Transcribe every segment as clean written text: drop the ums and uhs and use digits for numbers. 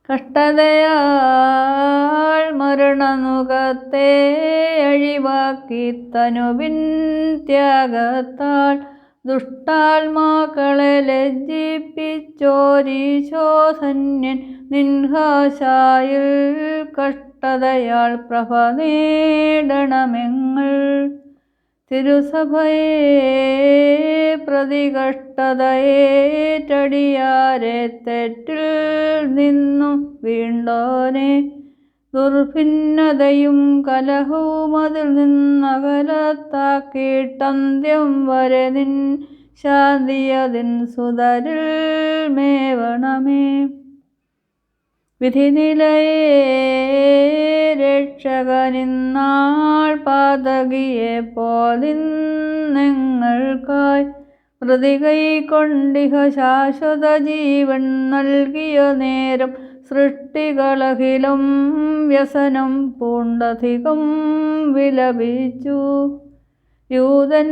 കഷ്ടതയാൽ മരണനുകത്തെ അഴിവാക്കി തനുവിൻ ത്യാഗത്താൽ ദുഷ്ടാത്മാക്കളെ ലജ്ജിപ്പിച്ചോരീശോധന്യൻ നിൻഹാശായിൽ കഷ്ടതയാൽ പ്രഭ നേടണമെങ്ങൾ തിരുസഭയെ പ്രതികഷ്ടതയേറ്റടിയാരെ തെറ്റിൽ നിന്നും വീണ്ടോനെ ദുർഭിന്നതയും കലഹവും അതിൽ നിന്നകലത്താക്കിയിട്ടന്ത്യം വരെ നിൻ ശാന്തിയതിൻ സുതരിൽ മേവണമേ. വിധിനിലയേ രക്ഷകനിന്നാൾ പാതകിയെ പോലിന്നെങ്ങൾക്കായി മൃതികൈ കൊണ്ടിഹ ശാശ്വത ജീവൻ നൽകിയ നേരം സൃഷ്ടികളഖിലം വ്യസനം പൂണ്ടധികം വിലപിച്ചു. യൂതന്മാർ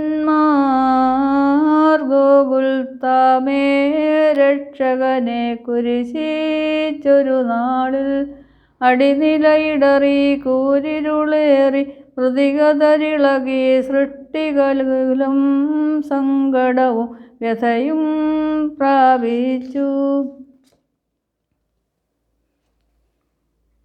ഗോകുൽത്താമേ രക്ഷകനെ കുരിശിച്ചൊരു നാളിൽ അടിനിലയിടറി കൂരിരുളേറി മൃതികതരിളകി സൃഷ്ടികളും സങ്കടവും വ്യഥയും പ്രാപിച്ചു.